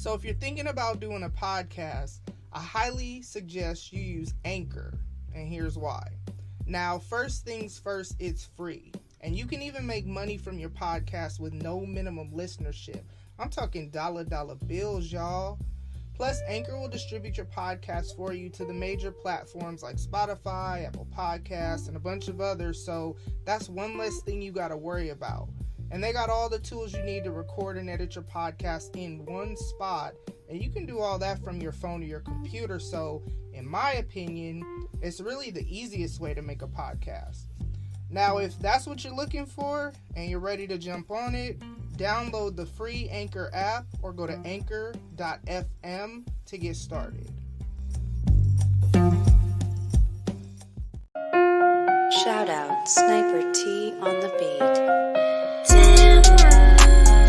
So if you're thinking about doing a podcast, I highly suggest you use Anchor, and here's why. Now, first things first, it's free, and you can even make money from your podcast with no minimum listenership. I'm talking dollar bills, y'all. Plus, Anchor will distribute your podcast for you to the major platforms like Spotify, Apple Podcasts, and a bunch of others, so that's one less thing you got to worry about. And they got all the tools you need to record and edit your podcast in one spot, and you can do all that from your phone or your computer, so in my opinion, it's really the easiest way to make a podcast. Now, if that's what you're looking for and you're ready to jump on it, download the free Anchor app or go to anchor.fm to get started. Shoutout, Sniper T on the beat.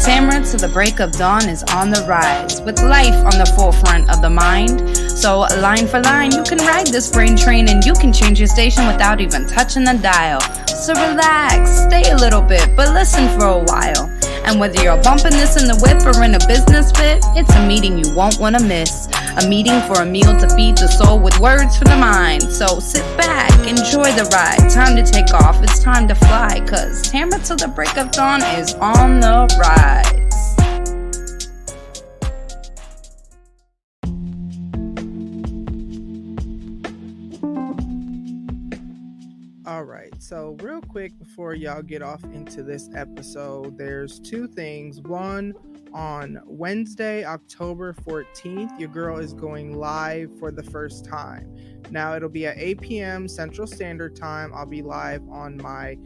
Tamara to the break of dawn is on the rise, with life on the forefront of the mind. So line for line, you can ride this brain train and you can change your station without even touching the dial. So relax, stay a little bit, but listen for a while. And whether you're bumping this in the whip or in a business fit, it's a meeting you won't want to miss. A meeting for a meal to feed the soul with words for the mind. So sit back, enjoy the ride. Time to take off, it's time to fly. Cause Tamara till the break of dawn is on the rise. Alright, so real quick before y'all get off into this episode, there's two things. One, on Wednesday, October 14th, your girl is going live for the first time. Now, it'll be at 8 p.m. Central Standard Time. I'll be live on my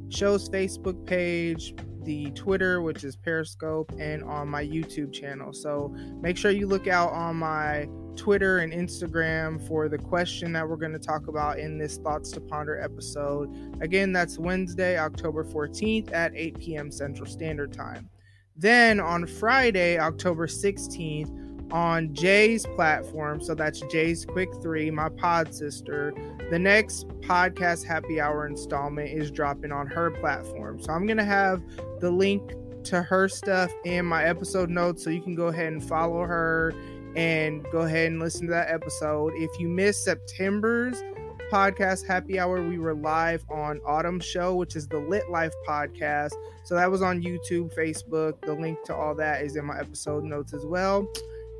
show's Facebook page, the Twitter, which is Periscope, and on my YouTube channel. So make sure you look out on my Twitter and Instagram for the question that we're going to talk about in this Thoughts to Ponder episode. Again, that's Wednesday, October 14th at 8 p.m. Central Standard Time. Then on Friday, October 16th, on Jay's platform, so that's Jay's Quick 3, my pod sister, the next podcast happy hour installment is dropping on her platform. So I'm going to have the link to her stuff in my episode notes, so you can go ahead and follow her and go ahead and listen to that episode. If you missed September's podcast happy hour, we were live on Autumn Show, which is the Lit Life podcast. So that was on YouTube, Facebook. The link to all that is in my episode notes as well.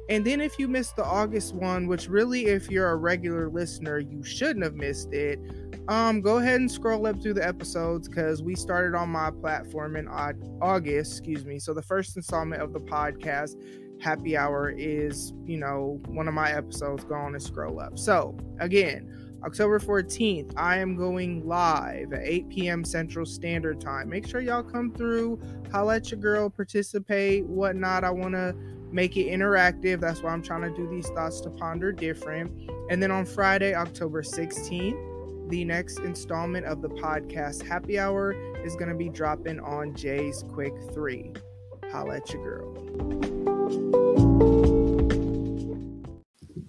And then if you missed the August one, which really, if you're a regular listener, you shouldn't have missed it. Go ahead and scroll up through the episodes because we started on my platform in August, So the first installment of the podcast happy hour is, one of my episodes. Go on and scroll up. So again, October 14th, I am going live at 8 p.m. Central Standard Time. Make sure y'all come through, holla at your girl, participate, whatnot. I want to make it interactive. That's why I'm trying to do these Thoughts to Ponder different. And then on Friday, October 16th, the next installment of the podcast happy hour is going to be dropping on Jay's Quick 3. Holla at your girl.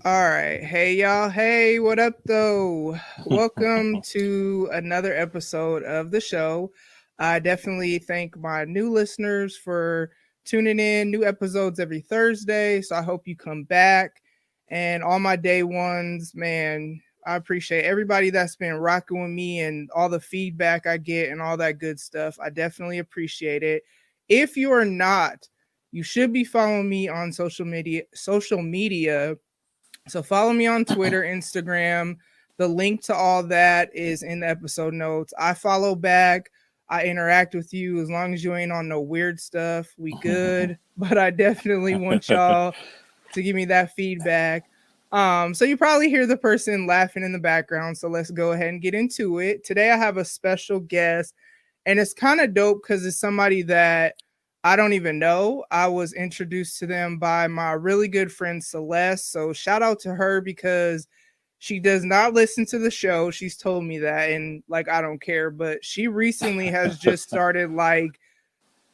All right. Hey, y'all. Hey, what up, though? Welcome to another episode of the show. I definitely thank my new listeners for tuning in. New episodes every Thursday, so I hope you come back. And all my day ones, man, I appreciate everybody that's been rocking with me and all the feedback I get and all that good stuff. I definitely appreciate it. If you are not, you should be following me on social media. So follow me on Twitter, Instagram. The link to all that is in the episode notes. I follow back. I interact with you. As long as you ain't on no weird stuff, we good. But I definitely want y'all to give me that feedback. So you probably hear the person laughing in the background. So let's go ahead and get into it. Today I have a special guest, and it's kind of dope because it's somebody that I don't even know. I was introduced to them by my really good friend Celeste. So shout out to her because she does not listen to the show. She's told me that, and I don't care, but she recently has just started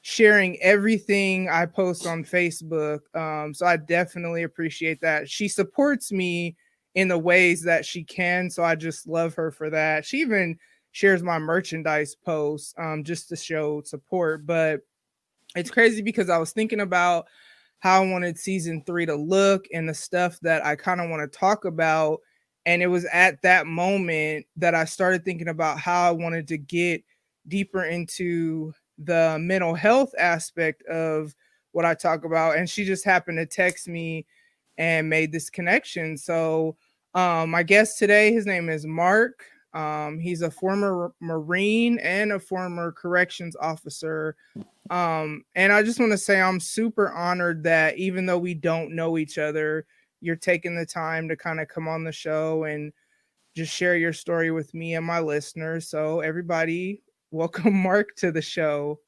sharing everything I post on Facebook. So I definitely appreciate that. She supports me in the ways that she can. So I just love her for that. She even shares my merchandise posts just to show support. But it's crazy because I was thinking about how I wanted season 3 to look and the stuff that I kind of want to talk about. And it was at that moment that I started thinking about how I wanted to get deeper into the mental health aspect of what I talk about. And she just happened to text me and made this connection. So my guest today, his name is Mark. He's a former Marine and a former corrections officer. And I just want to say I'm super honored that even though we don't know each other, you're taking the time to kind of come on the show and just share your story with me and my listeners. So everybody, welcome Mark to the show.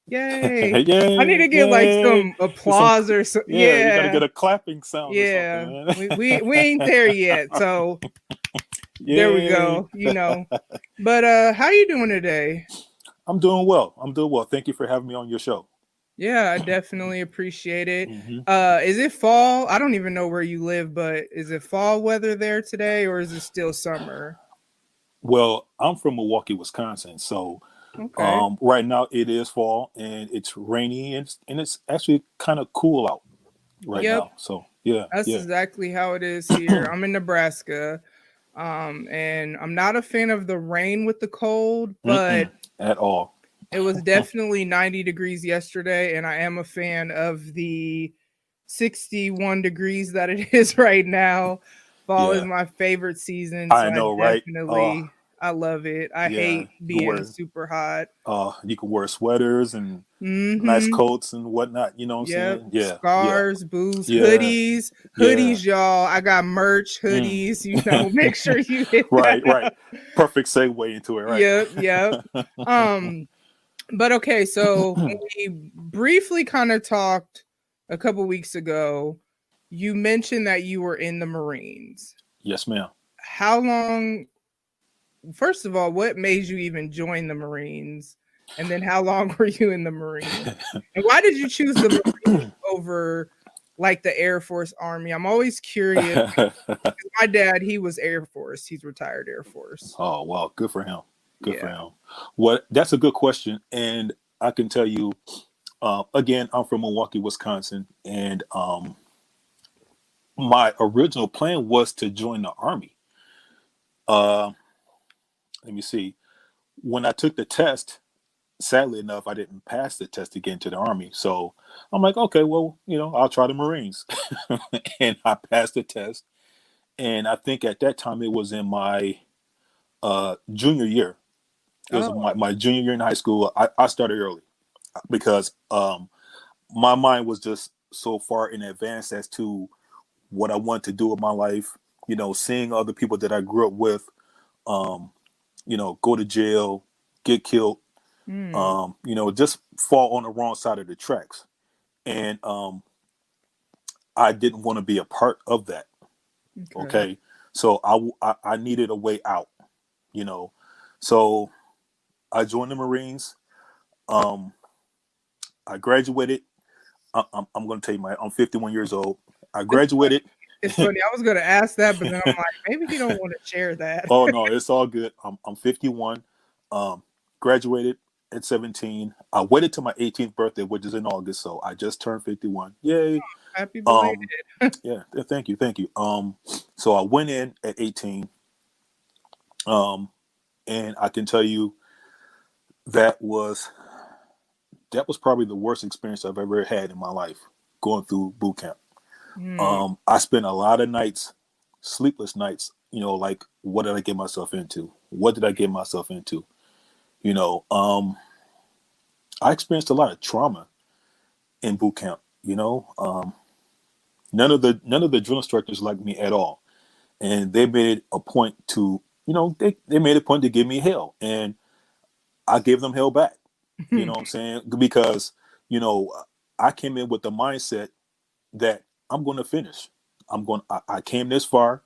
Yay. Yay, I need to get like yay. some applause or so. Yeah, you gotta Yeah. get a clapping sound Yeah. or something, man. We ain't there yet. So there we Yay. go, you know. But how you doing today? I'm doing well. Thank you for having me on your show. Yeah, I definitely appreciate it. Mhm. Is it fall? I don't even know where you live, but is it fall weather there today or is it still summer? Well, I'm from Milwaukee, Wisconsin, so Okay. right now it is fall and it's rainy and it's actually kind of cool out right Yep, now. So yeah, that's yeah. exactly how it is here. I'm in Nebraska. And I'm not a fan of the rain with the cold, but Mm-mm, at all. it was definitely 90 degrees yesterday, and I am a fan of the 61 degrees that it is right now. Fall is Yeah, my favorite season, so I know, right? I love it. I Yeah, hate you can being wear super hot. you can wear sweaters and nice Mm-hmm. coats and whatnot. You know what I'm Yep. saying? Yeah, yeah, Scarves, boots, yeah, yeah. hoodies, y'all. I got merch, Mm. hoodies, make sure you hit Right, right. that. Perfect segue into it, right? Yep, yep. Um, but okay, so when we briefly kind of talked a couple weeks ago, you mentioned that you were in the Marines. Yes, ma'am. How long, first of all, what made you even join the Marines? And then how long were you in the Marines? And why did you choose the Marines over like the Air Force Army? I'm always curious. My dad, he was Air Force. He's retired Air Force. Oh, well, good for him. Good for Yeah. him. What? That's a good question, and I can tell you. Again, I'm from Milwaukee, Wisconsin, and my original plan was to join the Army. Uh, Let me see. When I took the test, sadly enough, I didn't pass the test to get into the Army. So I'm like, okay, well, I'll try the Marines, and I passed the test. And I think at that time it was in my junior year. It was Oh, my junior year in high school. I started early because my mind was just so far in advance as to what I wanted to do with my life. Seeing other people that I grew up with, go to jail, get killed, hmm. just fall on the wrong side of the tracks. And I didn't want to be a part of that. Okay. Okay. So I needed a way out, you know. So I joined the Marines. Um, I graduated. I'm going to tell you, I'm 51 years old. I It's graduated. It's funny. I was going to ask that, but then I'm like, maybe he don't want to share that. Oh no, it's all good. I'm 51. Graduated at 17. I waited till my 18th birthday, which is in August, so I just turned 51. Yay! Happy belated. Yeah, thank you. So I went in at 18. And I can tell you that was probably the worst experience I've ever had in my life, going through boot camp. I spent a lot of nights, sleepless nights, like, what did I get myself into? What did I get myself into? I experienced a lot of trauma in boot camp. None of the drill instructors liked me at all. And they made a point to, they made a point to give me hell. And I gave them hell back. You know what I'm saying? Because, I came in with the mindset that I'm going to finish. I came this far,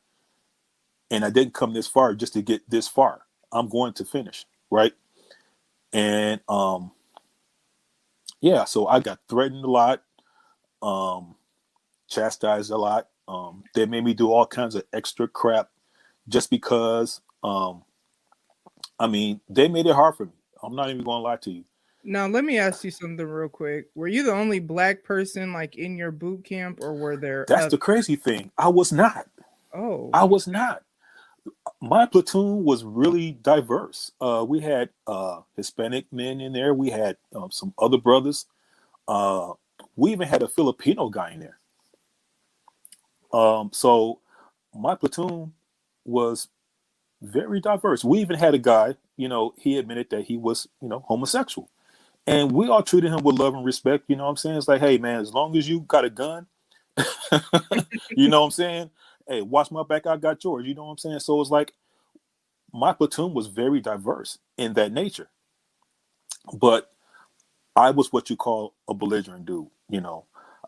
and I didn't come this far just to get this far. I'm going to finish, right? And yeah, so I got threatened a lot, chastised a lot. They made me do all kinds of extra crap just because. They made it hard for me. I'm not even going to lie to you. Now, let me ask you something real quick. Were you the only black person like in your boot camp, or were there That's others? the crazy thing. I was not. Oh, I was not. My platoon was really diverse. We had Hispanic men in there. We had some other brothers. Uh, we even had a Filipino guy in there. So my platoon was very diverse. We even had a guy, he admitted that he was, homosexual. And we all treated him with love and respect. You know what I'm saying? It's like, hey, man, as long as you got a gun, you know what I'm saying? Hey, watch my back, I got yours. You know what I'm saying? So it's like my platoon was very diverse in that nature. But I was what you call a belligerent dude.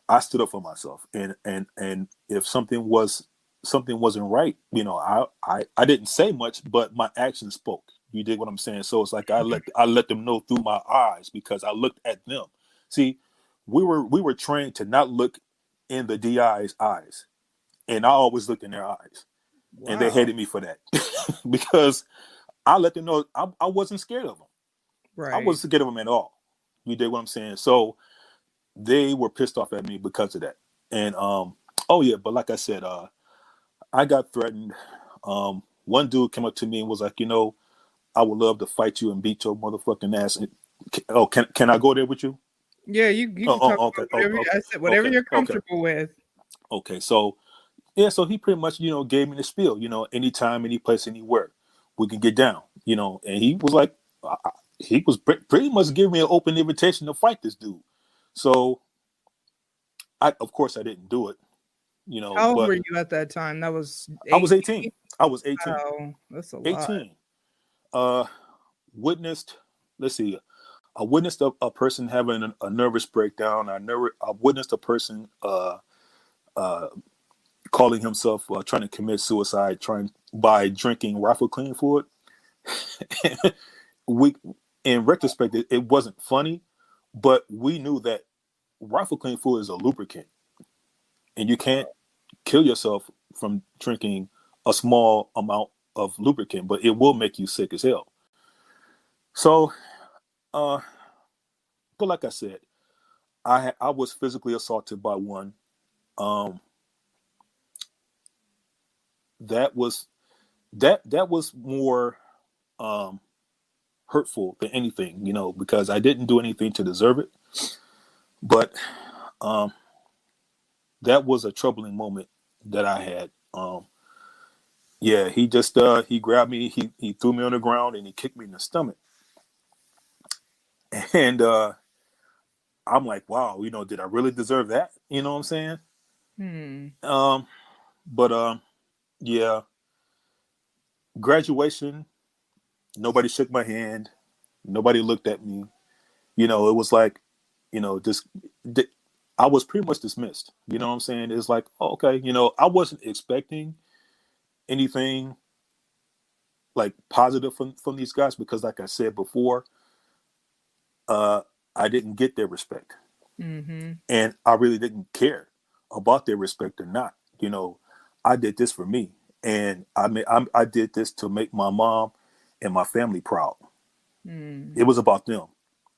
I stood up for myself, and if something wasn't right, I didn't say much, but my actions spoke. You dig what I'm saying? So it's like I let them know through my eyes because I looked at them. See, we were trained to not look in the DI's eyes, and I always looked in their eyes, and they wow. hated me for that because I let them know I wasn't scared of them. I Right. wasn't scared of them at all. You dig what I'm saying? So they were pissed off at me because of that. And oh yeah, but like I said, I got threatened. One dude came up to me and was like, I would love to fight you and beat your motherfucking ass. Oh, can I go there with you? Yeah, you can talk Oh, okay, about whatever okay, I said, whatever okay, you're okay, comfortable with. okay. So yeah, so he pretty much gave me the spiel. Anytime, any place, anywhere, we can get down. And he was like, he was pretty much giving me an open invitation to fight this dude. So of course I didn't do it. How old But were you at that time? That was I was 18. 18. I was 18. Wow, that's a lot. 18. Uh, witnessed. Let's see. I witnessed a person having a nervous breakdown. I witnessed a person uh, calling himself trying to commit suicide, trying by drinking rifle clean fluid. we, in retrospect, it wasn't funny, but we knew that rifle clean fluid is a lubricant, and you can't kill yourself from drinking a small amount of lubricant, but it will make you sick as hell. So, uh, but like I said, I was physically assaulted by one. Um, that was that was more um, hurtful than anything, because I didn't do anything to deserve it. But um, that was a troubling moment that I had. Yeah, he just he grabbed me, he threw me on the ground, and he kicked me in the stomach. And I'm like, wow, did I really deserve that? You know what I'm saying? Hmm. Um, but yeah, graduation, nobody shook my hand, nobody looked at me. It was like, just I was pretty much dismissed. You know what I'm saying? It's like, oh, okay, I wasn't expecting anything like positive from these guys because, like I said before, uh, I didn't get their respect, Mm-hmm. and I really didn't care about their respect or not. I did this for me, and I did this to make my mom and my family proud. It Hmm. was about them.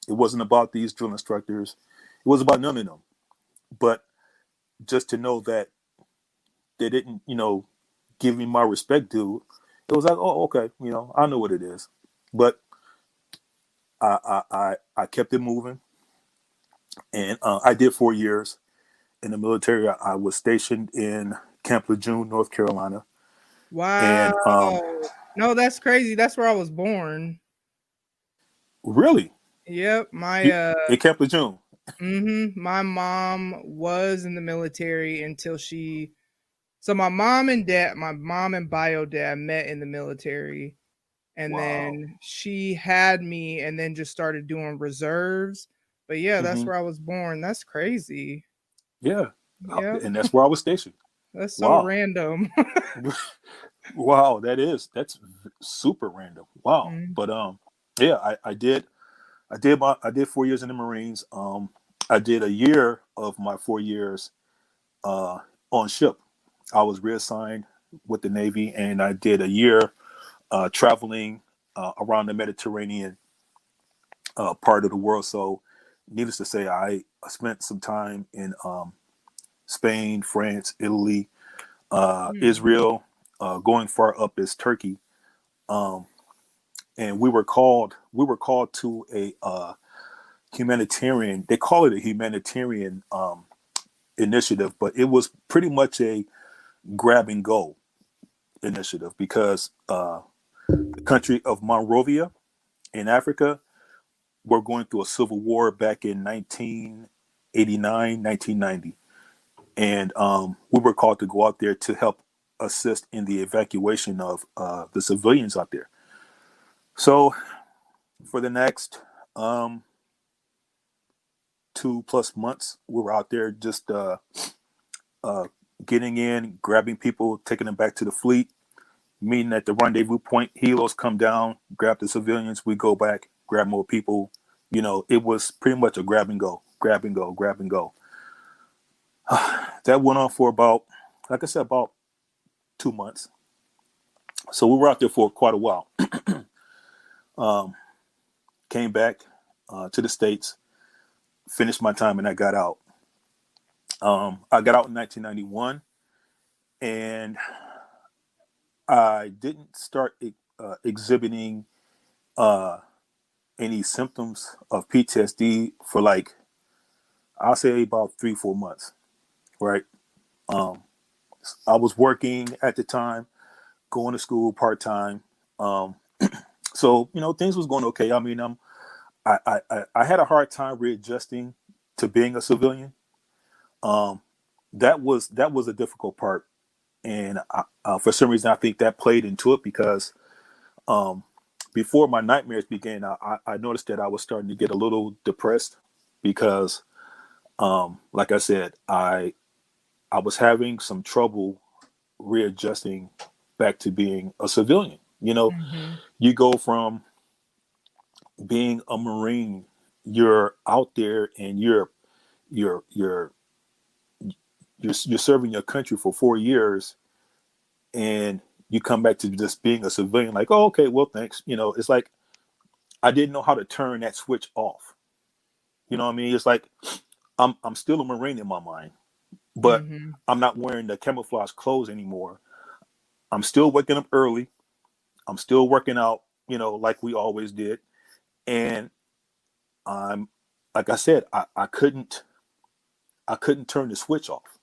It wasn't about these drill instructors. It was about none of them. But just to know that they didn't, give me my respect due, it was like, oh, okay, I know what it is. But I kept it moving, and I did 4 years in the military. I was stationed in Camp Lejeune, North Carolina, Wow. and No, that's crazy. That's where I was born. really, Yep. in Camp Lejeune. My mom was in the military until she. So my mom and bio dad met in the military, and Wow. then she had me, and then just started doing reserves. But yeah, that's Hmm. where I was born. That's crazy. Yeah, Yep. and that's where I was stationed. That's so Wow. random. Wow, that's super random. Wow. Mm. But yeah, I did 4 years in the Marines. I did a year of my 4 years uh on ship. I was reassigned with the Navy, and I did a year traveling around the Mediterranean part of the world. So, needless to say, I spent some time in Spain, France, Italy, Israel, going far up as Turkey, and we were called to a humanitarian. They call it a humanitarian initiative, but it was pretty much a grab and go initiative because the country of Monrovia in Africa were going through a civil war back in 1989, 1990. And we were called to go out there to help assist in the evacuation of the civilians out there. So for the next 2+ months, we were out there just getting in, grabbing people, taking them back to the fleet, meeting at the rendezvous point. Helos come down, grab the civilians, we go back, grab more people. You know, it was pretty much a grab and go, grab and go, grab and go. That went on for about, like I said, about 2 months. So we were out there for quite a while. Came back to the States, finished my time, and I got out. I got out in 1991, and I didn't start exhibiting any symptoms of PTSD for like, I'll say about 3-4 months, right? I was working at the time, going to school part-time. So, you know, things was going okay. I mean, I had a hard time readjusting to being a civilian. That was a difficult part. And for some reason, I think that played into it because before my nightmares began, I noticed that I was starting to get a little depressed because, like I said, I was having some trouble readjusting back to being a civilian. You know, you go from being a Marine, you're out there and you're serving your country for 4 years, and you come back to just being a civilian. Like, oh, okay, well, thanks. You know, it's like I didn't know how to turn that switch off. You know what I mean? It's like I'm still a Marine in my mind, but I'm not wearing the camouflage clothes anymore. I'm still waking up early. I'm still working out, you know, like we always did. And I'm, like I said, I couldn't turn the switch off.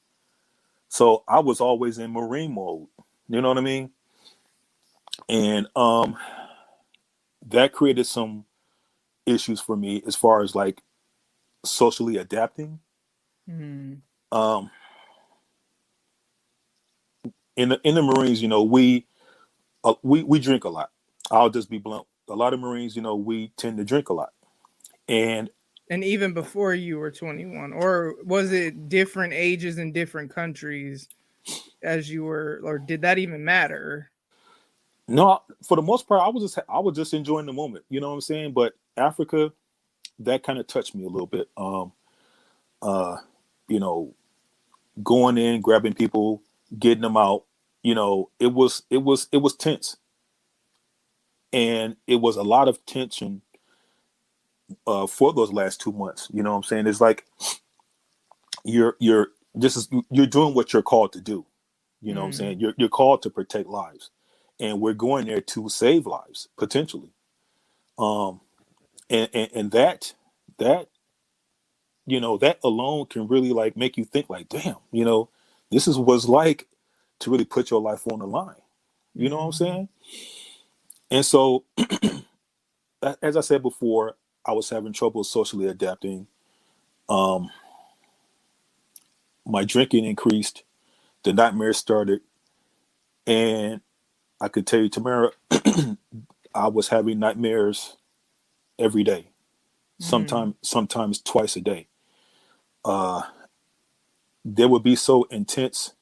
So I was always in Marine mode. You know what I mean? And that created some issues for me as far as like socially adapting. In the Marines, you know, we drink a lot. I'll just be blunt. A lot of Marines, you know, we tend to drink a lot. And even before you were 21, or was it different ages in different countries as you were, or did that even matter? No, for the most part, I was just enjoying the moment. You know what I'm saying? But Africa, that kind of touched me a little bit. You know, going in, grabbing people, getting them out. You know, it was tense, and it was a lot of tension for those last 2 months. You know what I'm saying? It's like you're doing what you're called to do. You know what I'm saying? You're called to protect lives, and we're going there to save lives potentially. And that you know, that alone can really like make you think like, damn, you know, this is what's like to really put your life on the line. You know what I'm saying? And so, as I said before, I was having trouble socially adapting. My drinking increased, the nightmares started, and I could tell you, Tamara, I was having nightmares every day, sometimes twice a day. They would be so intense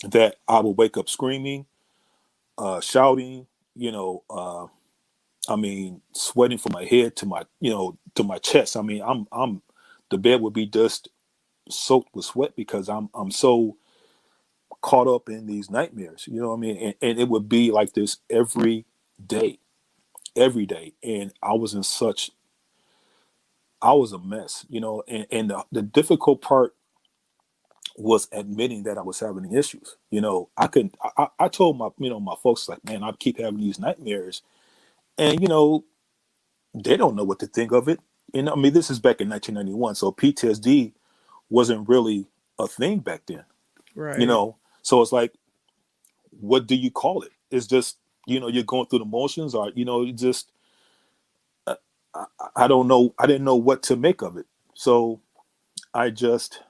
that I would wake up screaming, shouting, you know, I mean, sweating from my head to my, you know, to my chest. I mean, the bed would be just soaked with sweat because I'm so caught up in these nightmares, you know what I mean? And it would be like this every day. And I was in such I was a mess, and the difficult part was admitting that I was having issues. I told my folks, like, man, I keep having these nightmares, and they don't know what to think of it. And I mean, this is back in 1991, so PTSD wasn't really a thing back then. Right. So it's like, what do you call it? It's just, you're going through the motions, or you just, I don't know. I didn't know what to make of it. So I just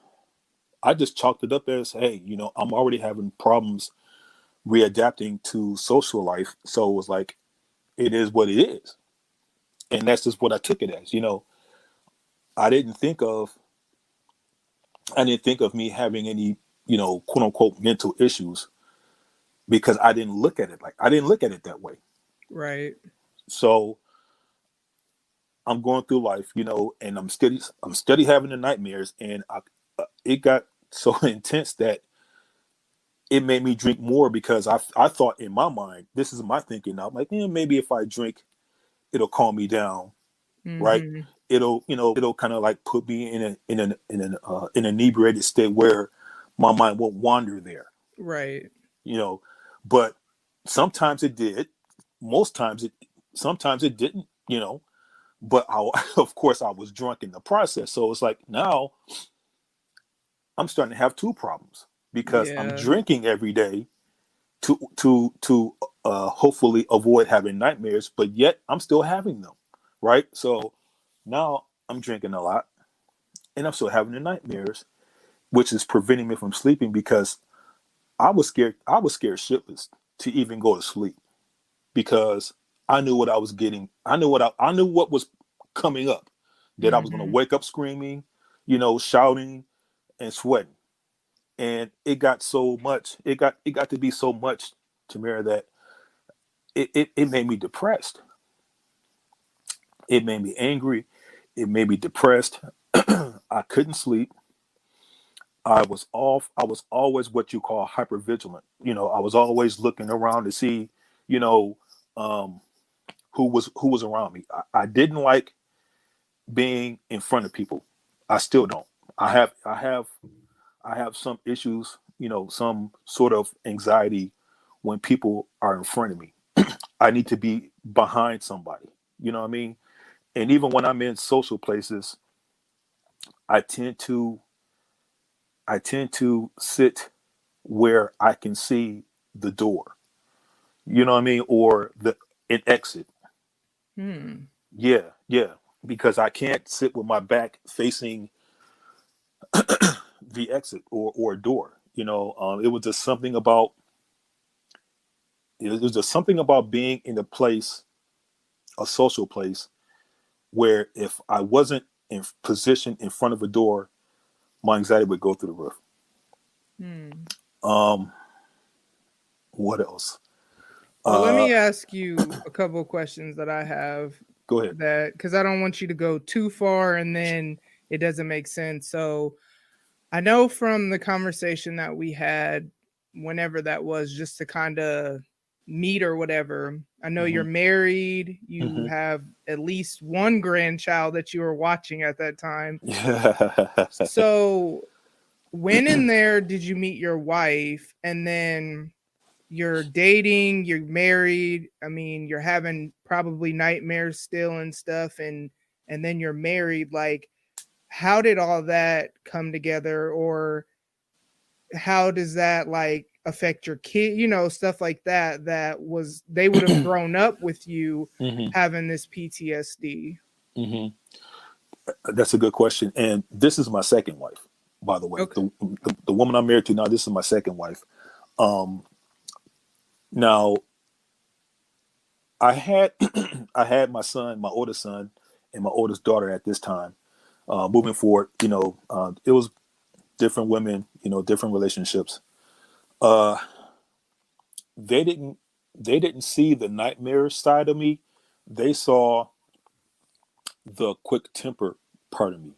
chalked it up as, hey, I'm already having problems readapting to social life. So it was like, it is what it is. And that's just what I took it as. I didn't think of me having any, quote unquote mental issues, because I didn't look at it that way. Right. So I'm going through life, and I'm steady having the nightmares, and it got so intense that it made me drink more, because I thought in my mind, this is my thinking now, I'm like, maybe if I drink, it'll calm me down, right? It'll kind of like put me in an inebriated state where my mind won't wander there, right? But sometimes it did, sometimes it didn't, But of course, I was drunk in the process, so it's like now I'm starting to have two problems, because I'm drinking every day to hopefully avoid having nightmares, but yet I'm still having them, right? So now I'm drinking a lot, and I'm still having the nightmares, which is preventing me from sleeping, because I was scared shitless to even go to sleep, because I knew what I was getting. I knew what was coming up, that I was going to wake up screaming, shouting and sweating. And it got so much, it got to be so much, Tamara, that it made me depressed. It made me angry. It made me depressed. I couldn't sleep. I was always what you call hypervigilant. I was always looking around to see, who was around me. I didn't like being in front of people. I still don't. I have some issues, some sort of anxiety when people are in front of me. I need to be behind somebody. You know what I mean? And even when I'm in social places, I tend to sit where I can see the door. You know what I mean? Or an exit. Yeah. Because I can't sit with my back facing the exit or a door. It was just something about being in a social place, where if I wasn't in position in front of a door, my anxiety would go through the roof. What else? Well, let me ask you a couple of questions that I have. Go ahead. Because I don't want you to go too far and then it doesn't make sense. So I know from the conversation that we had, whenever that was, just to kind of meet or whatever, I know you're married, you have at least one grandchild that you were watching at that time. So when in there did you meet your wife? And then you're dating, you're married. I mean, you're having probably nightmares still and stuff, and then you're married. Like, how did all that come together, or how does that like affect your kid? Stuff like that. They would have grown up with you having this PTSD. That's a good question, and this is my second wife, by the way. Okay. The woman I'm married to now, this is my second wife. Now, I had my son, my oldest son, and my oldest daughter at this time. Moving forward, it was different women, different relationships. They didn't see the nightmare side of me. They saw the quick temper part of me.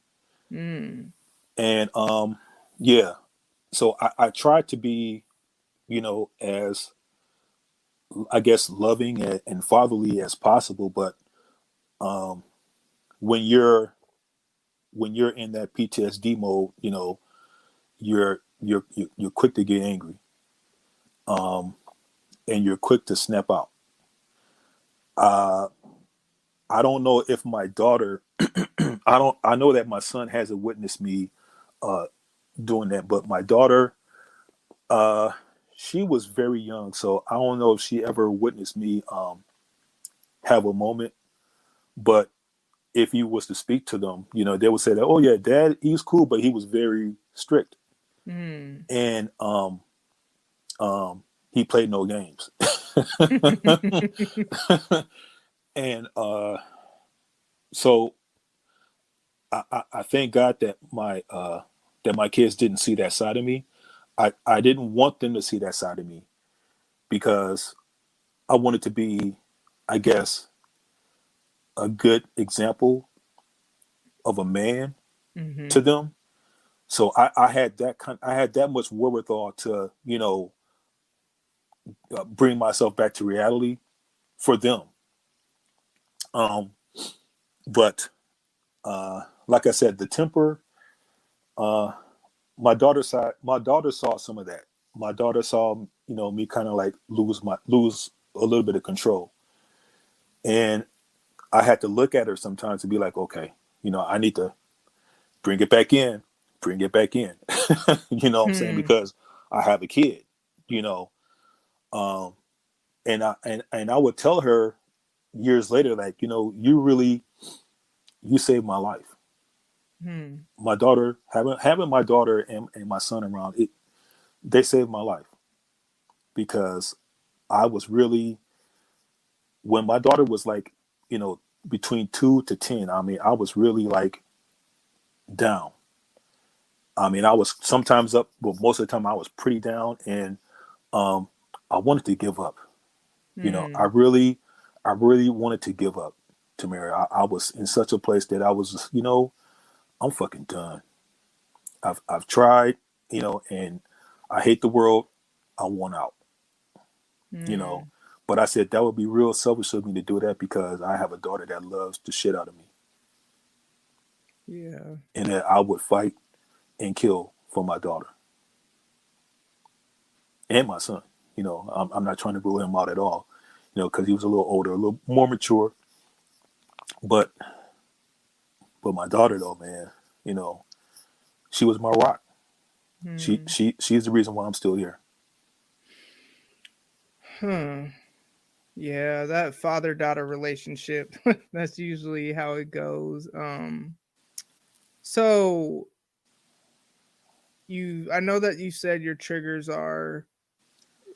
And yeah, so I tried to be, as, I guess, loving and fatherly as possible. But when you're when you're in that PTSD mode, you know, you're quick to get angry, and you're quick to snap out. I don't know if my daughter, I know that my son hasn't witnessed me doing that, but my daughter, she was very young, so I don't know if she ever witnessed me have a moment. But if you was to speak to them, you know, they would say that, oh yeah, dad, he's cool, but he was very strict. And he played no games. And so I thank God that my kids didn't see that side of me. I didn't want them to see that side of me because I wanted to be, I guess, a good example of a man to them. So I had that much wherewithal to, you know, bring myself back to reality for them. But like I said, the temper, my daughter saw some of that. My daughter saw, you know, me kind of like lose a little bit of control. And I had to look at her sometimes to be like, okay, you know, I need to bring it back in. You know what I'm saying? Because I have a kid, you know. And I would tell her years later, like, you know, you saved my life. My daughter, having my daughter and my son around, they saved my life. Because I was really, when my daughter was like, you know, between 2 to 10, I mean, I was really like down. I mean, I was sometimes up, but most of the time I was pretty down, and I wanted to give up. You know, I really wanted to give up, Tamara. I was in such a place that I was just, you know, I'm fucking done. I've tried, you know, and I hate the world. I want out. You know, but I said that would be real selfish of me to do that because I have a daughter that loves the shit out of me. Yeah. And that I would fight and kill for my daughter and my son. You know, I'm not trying to rule him out at all, you know, because he was a little older, a little more mature. But my daughter, though, man, you know, she was my rock. She's the reason why I'm still here. Yeah, that father-daughter relationship, that's usually how it goes. So I know that you said your triggers are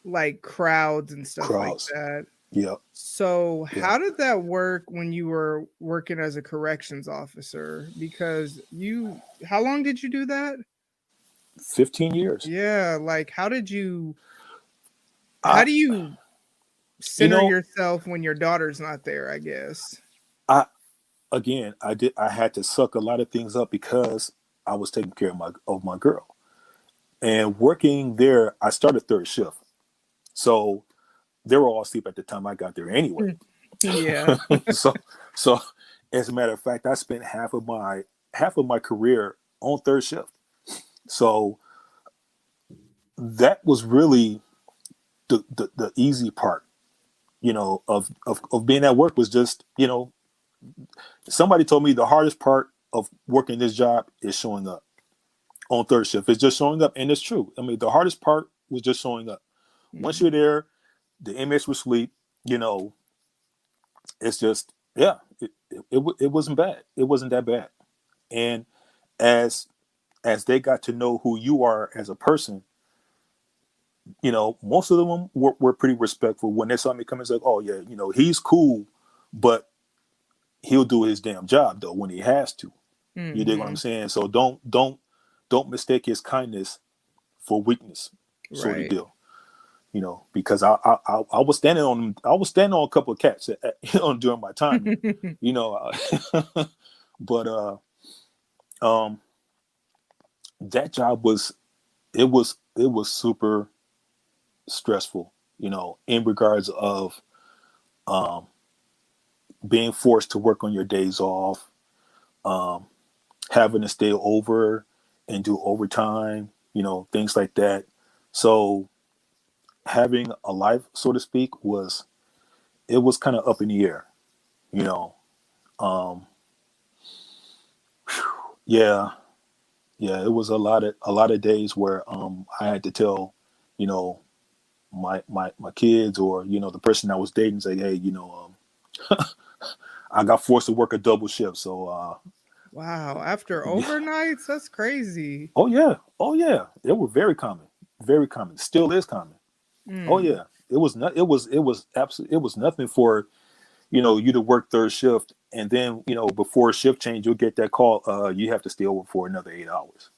like crowds and stuff like that. Yeah. So how did that work when you were working as a corrections officer? Because how long did you do that? 15 years. Yeah, like how do you center yourself when your daughter's not there, I guess? I had to suck a lot of things up because I was taking care of my girl. And working there, I started third shift. So they were all asleep at the time I got there anyway. Yeah. so as a matter of fact, I spent half of my career on third shift. So that was really the easy part, you know, of being at work was just, you know, somebody told me the hardest part of working this job is showing up on third shift. It's just showing up. And it's true. I mean, the hardest part was just showing up. Once you're there, the inmates were asleep, you know, it's just, yeah, it wasn't bad. It wasn't that bad. And as they got to know who you are as a person, you know, most of them were pretty respectful. When they saw me come, it's like, oh yeah, you know, he's cool, but he'll do his damn job though when he has to. You dig what I'm saying? So don't mistake his kindness for weakness, sort of deal. You know, because I was standing on a couple of cats during my time, you know, but that job was super stressful, you know, in regards of being forced to work on your days off, having to stay over and do overtime, things like that. So having a life, so to speak, it was kind of up in the air, you know. Um, yeah, yeah, it was a lot of days where I had to tell, you know, my kids or the person I was dating, say, hey, I got forced to work a double shift, so Wow, after yeah. overnights, that's crazy. Oh yeah, they were very common, still is common. Oh Mm. yeah, it was nothing for you to work third shift, and then before shift change you'll get that call, you have to stay over for another 8 hours.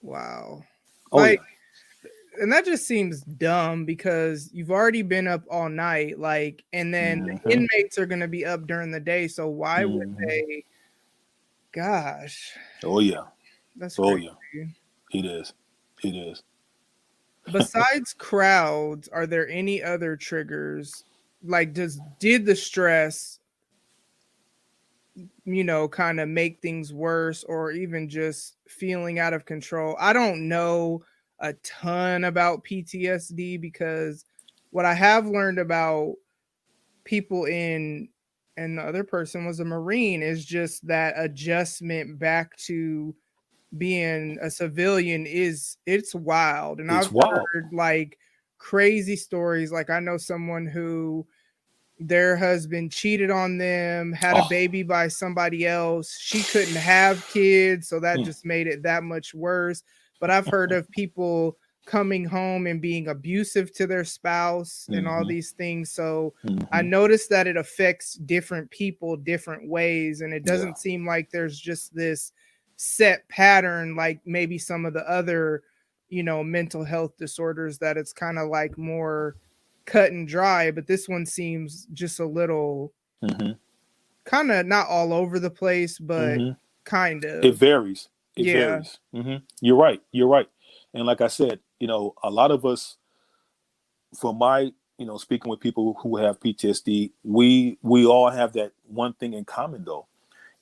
Wow. Oh Like, yeah. and that just seems dumb because you've already been up all night, like, and then the Hmm. inmates are going to be up during the day. So why would Hmm. they? Gosh, Oh yeah. that's Oh crazy. yeah. It is. It is. Besides crowds, are there any other triggers? Like, did the stress, kind of make things worse or even just feeling out of control? I don't know a ton about PTSD because what I have learned about people and the other person was a Marine is just that adjustment back to being a civilian it's wild. And It's I've wild. heard like crazy stories. Like I know someone who their husband cheated on them, had a Oh. baby by somebody else. She couldn't have kids, so that Mm. just made it that much worse. But I've heard of people coming home and being abusive to their spouse and all Hmm. these things. So I Hmm. noticed that it affects different people different ways. And it Yeah. doesn't seem like there's just this set pattern like maybe some of the other, mental health disorders that it's kind of like more cut and dry, but this one seems just a little Hmm. kind of not all over the place, but Hmm. kind It of. varies. It Yeah. varies. You're right. You're right. And like I said, a lot of us, from my, speaking with people who have PTSD, we all have that one thing in common though,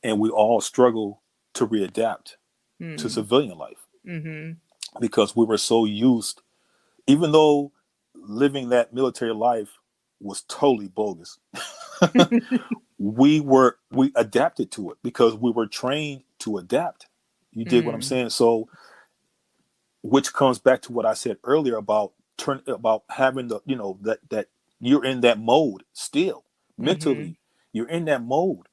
and we all struggle to readapt to Mm. civilian life Mm-hmm. because we were so used, even though living that military life was totally bogus. We adapted to it because we were trained to adapt. You dig what I'm Mm. saying? So, which comes back to what I said earlier about having the that you're in that mode still Mm-hmm. mentally. You're in that mode,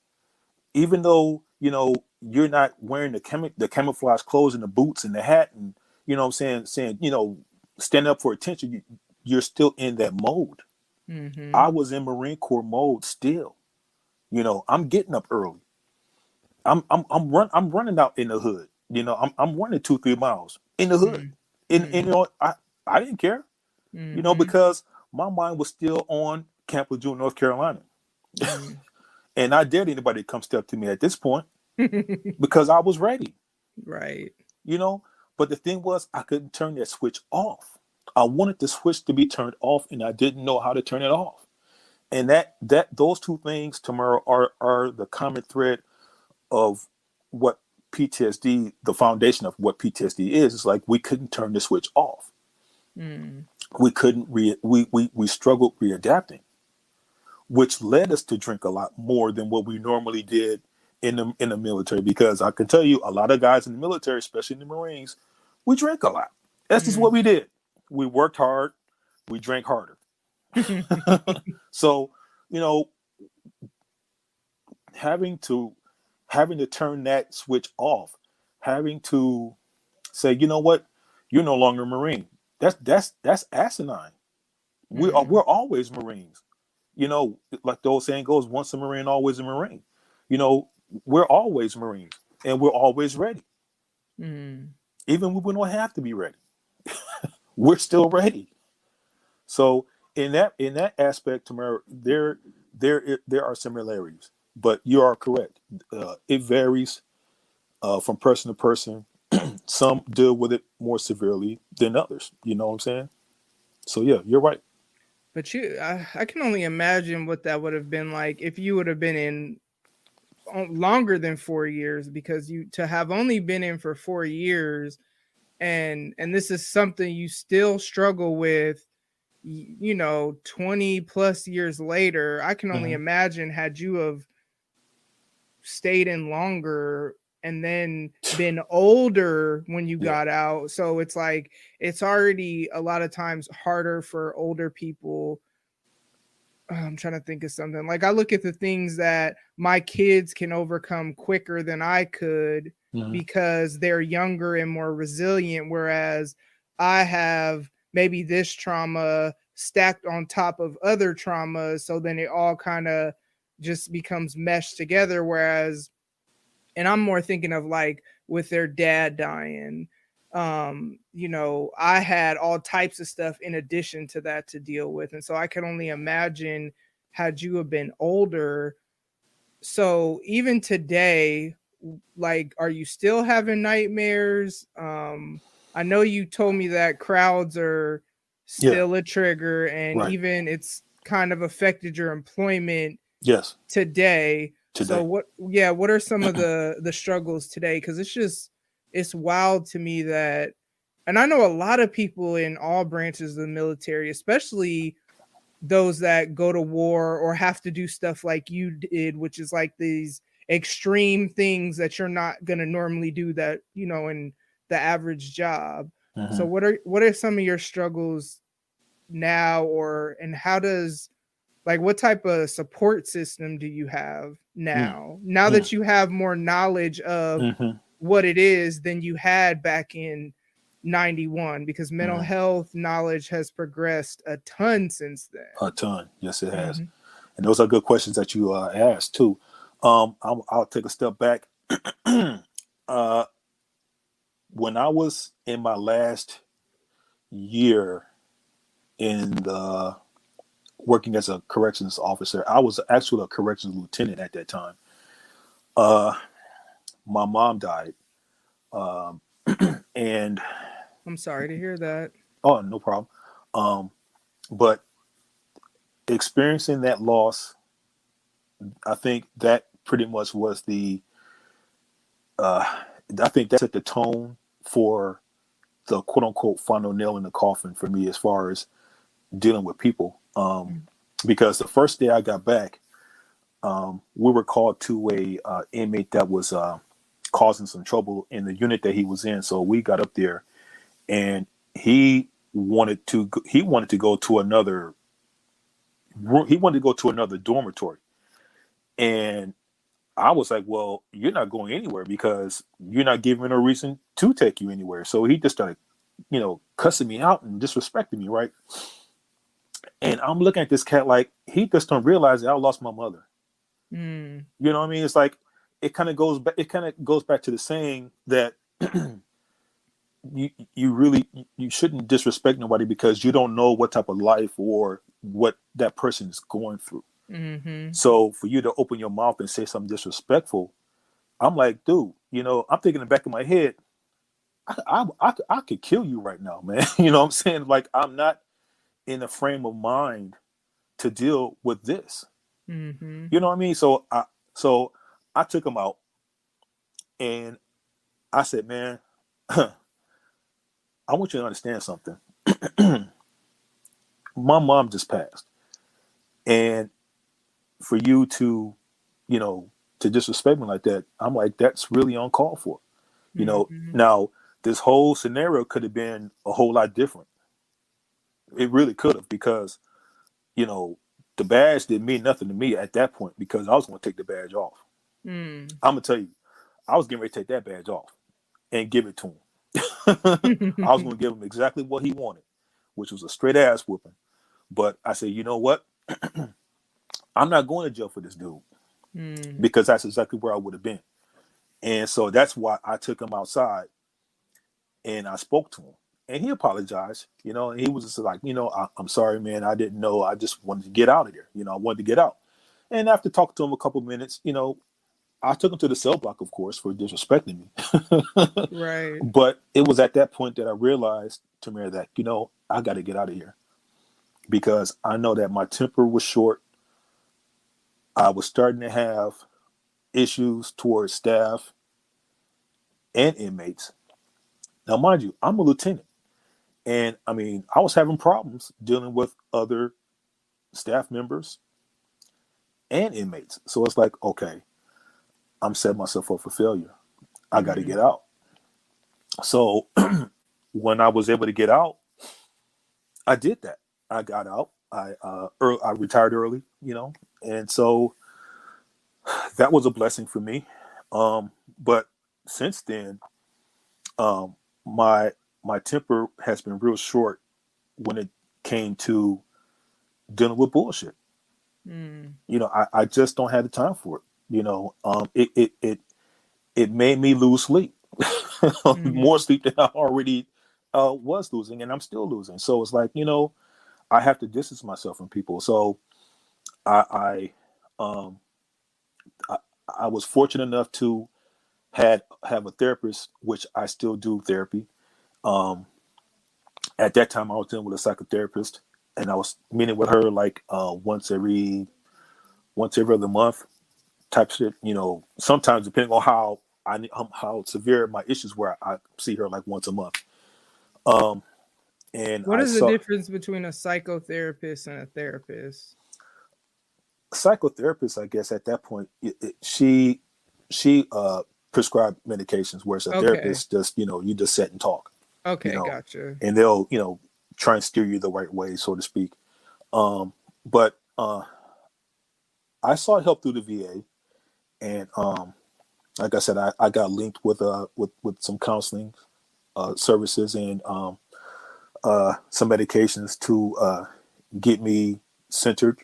even though you're not wearing the camouflage clothes and the boots and the hat and what I'm saying stand up for attention. You're still in that mode. Mm-hmm. I was in Marine Corps mode still. I'm getting up early. I'm running out in the hood. I'm running 2-3 miles in the hood. And Mm-hmm. I didn't care, Mm-hmm. because my mind was still on Camp Lejeune, North Carolina. Mm. And I dared anybody to come step to me at this point because I was ready, Right. you know. But the thing was, I couldn't turn that switch off. I wanted the switch to be turned off, and I didn't know how to turn it off. And that those two things, tomorrow, are the common thread of what PTSD, the foundation of what PTSD is. It's like we couldn't turn the switch off. Mm. We couldn't we struggled readapting, which led us to drink a lot more than what we normally did in the military. Because I can tell you, a lot of guys in the military, especially in the Marines, we drank a lot. That's just what Mm. we did. We worked hard. We drank harder. So, you know, having to turn that switch off, having to say, you know what, you're no longer a Marine. That's asinine. We're Mm. always Marines. Like the old saying goes, once a Marine, always a Marine. You know, we're always Marines and we're always ready. Mm. Even when we don't have to be ready, we're still ready. So in that aspect, Tamara, there are similarities, but you are correct. It varies from person to person. Some deal with it more severely than others. You know what I'm saying? So yeah, you're right. But I can only imagine what that would have been like if you would have been in longer than 4 years, because you to have only been in for 4 years, and this is something you still struggle with, 20 plus years later. I can only imagine, had you have stayed in longer and then been older when you got out. So it's like, it's already a lot of times harder for older people. I'm trying to think of something. Like, I look at the things that my kids can overcome quicker than I could because they're younger and more resilient, whereas I have maybe this trauma stacked on top of other traumas, so then it all kind of just becomes meshed together. Whereas, and I'm more thinking of like with their dad dying, I had all types of stuff in addition to that to deal with. And so I can only imagine, had you have been older. So even today, like, are you still having nightmares? I know you told me that crowds are still a trigger, and even it's kind of affected your employment today. So what are some of the struggles today? Because it's wild to me that, and I know a lot of people in all branches of the military, especially those that go to war or have to do stuff like you did, which is like these extreme things that you're not going to normally do, that, in the average job. So what are some of your struggles now, and how does, like, what type of support system do you have now that you have more knowledge of what it is than you had back in 91? Because mental health knowledge has progressed a ton since then. A ton. Yes, it has. And those are good questions that you asked too. I'll take a step back. When I was in my last year in the working as a corrections officer, I was actually a corrections lieutenant at that time. My mom died. And I'm sorry to hear that. Oh, no problem. But experiencing that loss, I think that pretty much was I think that set the tone for the quote unquote final nail in the coffin for me as far as dealing with people. Because the first day I got back, we were called to a inmate that was causing some trouble in the unit that he was in. So we got up there, and he wanted to go to another dormitory. And I was like, well, you're not going anywhere because you're not giving a reason to take you anywhere. So he just started, cussing me out and disrespecting me, right? And I'm looking at this cat like he just don't realize that I lost my mother. You know what I mean? It's like it kind of goes back to the saying that you shouldn't disrespect nobody because you don't know what type of life or what that person is going through. So for you to open your mouth and say something disrespectful, I'm like, dude, I'm thinking in the back of my head, I could kill you right now, man. You know what I'm saying? Like, I'm not in a frame of mind to deal with this. You know what I mean? So I took him out and I said, man, I want you to understand something. My mom just passed. And for you to, to disrespect me like that, I'm like, that's really uncalled for. Now this whole scenario could have been a whole lot different. It really could have, because, the badge didn't mean nothing to me at that point because I was going to take the badge off. I'm going to tell you, I was getting ready to take that badge off and give it to him. I was going to give him exactly what he wanted, which was a straight ass whooping. But I said, you know what? I'm not going to jail for this dude because that's exactly where I would have been. And so that's why I took him outside and I spoke to him. And he apologized, and he was just like, I'm sorry, man. I didn't know. I just wanted to get out of here. I wanted to get out. And after talking to him a couple of minutes, I took him to the cell block, of course, for disrespecting me. Right. But it was at that point that I realized, Tamara, that, I got to get out of here because I know that my temper was short. I was starting to have issues towards staff and inmates. Now, mind you, I'm a lieutenant. And I mean, I was having problems dealing with other staff members and inmates. So it's like, okay, I'm setting myself up for failure. I got to get out. So when I was able to get out, I did that. I got out. I retired early, and so that was a blessing for me. But since then, my temper has been real short when it came to dealing with bullshit. I just don't have the time for it. It made me lose sleep, more sleep than I already was losing, and I'm still losing. So it's like, I have to distance myself from people. So I was fortunate enough to have a therapist, which I still do therapy. At that time, I was dealing with a psychotherapist, and I was meeting with her like once every other month type shit. Sometimes depending on how severe my issues were, I see her like once a month. And what is the difference between a psychotherapist and a therapist? Psychotherapist, I guess at that point, she prescribed medications, whereas a therapist just, you just sit and talk. Okay, gotcha. And they'll, try and steer you the right way, so to speak. But I sought help through the VA, and like I said, I got linked with some counseling services and some medications to get me centered,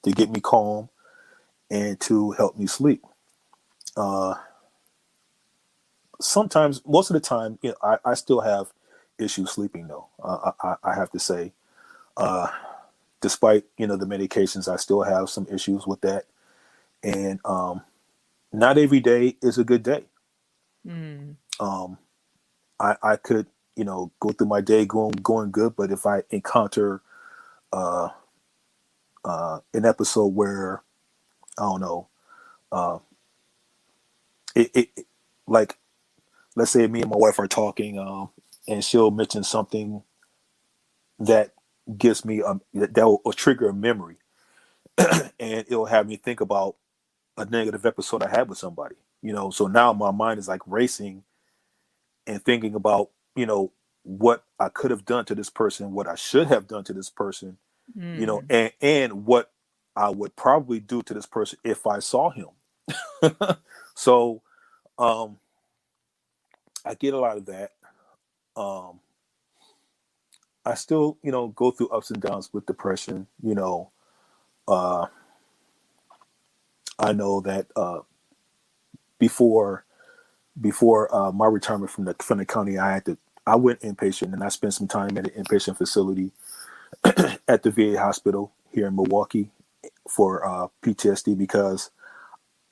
to get me calm, and to help me sleep. Sometimes, most of the time, I still have issues sleeping though. I have to say, despite, the medications, I still have some issues with that. And not every day is a good day. I could, go through my day going good, but if I encounter an episode where, I don't know, it like, let's say me and my wife are talking, and she'll mention something that gives me that will trigger a memory, and it'll have me think about a negative episode I had with somebody. So now my mind is like racing and thinking about, what I could have done to this person, what I should have done to this person, and what I would probably do to this person if I saw him. So I get a lot of that. I still, go through ups and downs with depression. I know that before my retirement from the county, I went inpatient, and I spent some time at an inpatient facility at the VA hospital here in Milwaukee for PTSD, because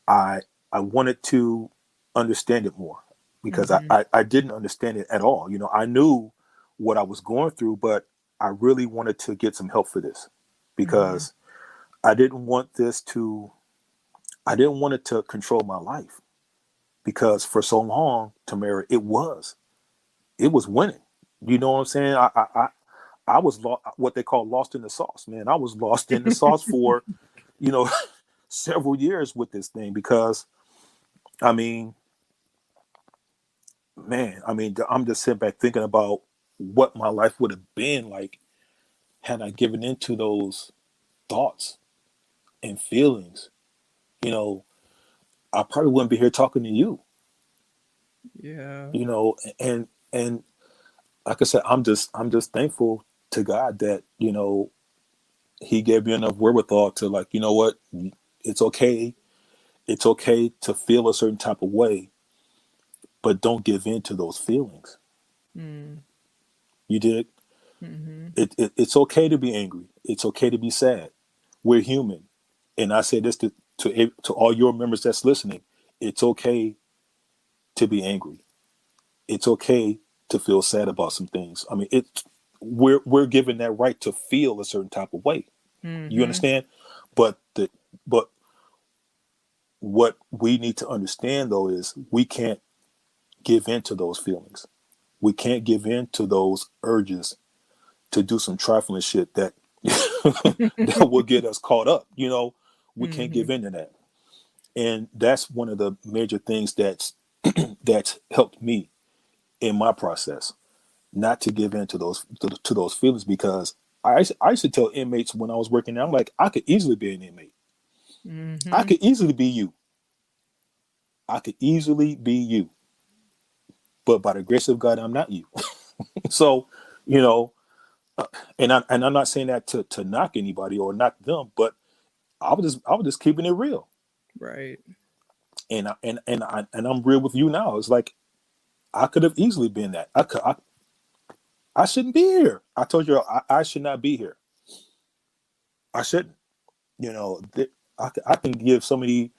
I wanted to understand it more, because I didn't understand it at all. I knew what I was going through, but I really wanted to get some help for this, because I didn't want it to control my life, because for so long, Tamara, it was winning. You know what I'm saying? I was what they call lost in the sauce, man. I was lost in the sauce for, several years with this thing, because I'm just sitting back thinking about what my life would have been like had I given into those thoughts and feelings. I probably wouldn't be here talking to you. Yeah. And like I said, I'm just thankful to God that, he gave me enough wherewithal to, like, you know what, it's okay. It's okay to feel a certain type of way, but don't give in to those feelings. You did? It's okay to be angry. It's okay to be sad. We're human. And I say this to all your members that's listening. It's okay to be angry. It's okay to feel sad about some things. I mean, we're given that right to feel a certain type of way. You understand? But what we need to understand though is we can't give in to those feelings. We can't give in to those urges to do some trifling shit that that will get us caught up. We can't give in to that. And that's one of the major things that's helped me in my process, not to give in to those feelings, because I used to tell inmates when I was working there, I'm like, I could easily be an inmate. I could easily be you. I could easily be you. But by the grace of God, I'm not you. So, and I'm not saying that to knock anybody or knock them, but I was just keeping it real. Right. And I'm real with you now. It's like I could have easily been that. I shouldn't be here. I told you I should not be here. I shouldn't. I can give so many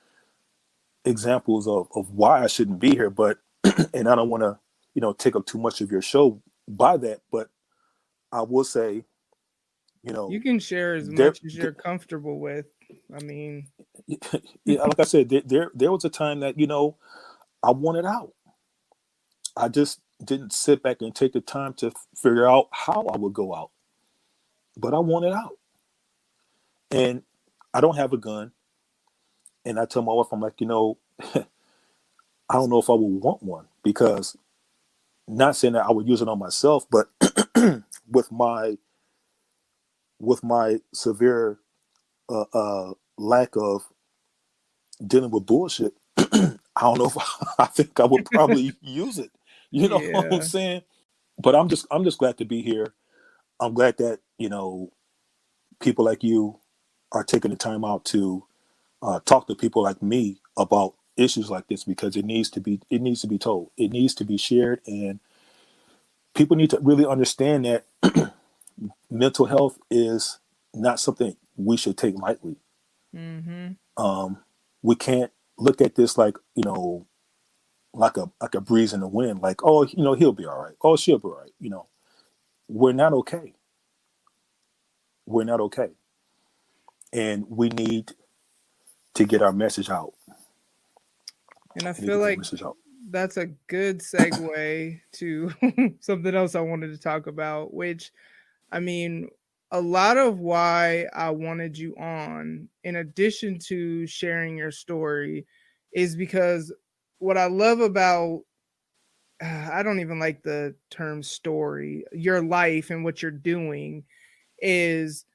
examples of why I shouldn't be here, but and I don't want to take up too much of your show by that, but I will say, you can share as much as you're comfortable with. I mean, yeah, like I said, there was a time that I wanted out. I just didn't sit back and take the time to figure out how I would go out, but I wanted out, and I don't have a gun. And I tell my wife, I'm like, I don't know if I would want one, because not saying that I would use it on myself, but with my severe lack of dealing with bullshit, I don't know if I think I would probably use it. What I'm saying? But I'm just glad to be here. I'm glad that people like you are taking the time out to talk to people like me about issues like this, because it needs to be told. It needs to be shared, and people need to really understand that mental health is not something we should take lightly. We can't look at this like like a breeze in the wind, like, oh, he'll be all right, oh, she'll be all right. We're not okay. We're not okay, and we need to get our message out. And I feel like that's a good segue to something else I wanted to talk about, which, I mean, a lot of why I wanted you on, in addition to sharing your story, is because what I love about, I don't even like the term story, your life and what you're doing is,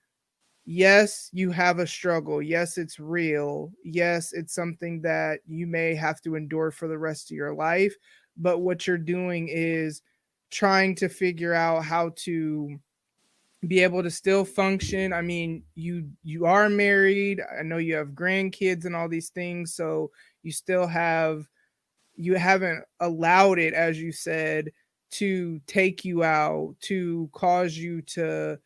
yes, you have a struggle. Yes, it's real. Yes, it's something that you may have to endure for the rest of your life. But what you're doing is trying to figure out how to be able to still function. I mean, you are married. I know you have grandkids and all these things. So you haven't allowed it, as you said, to take you out, to cause you to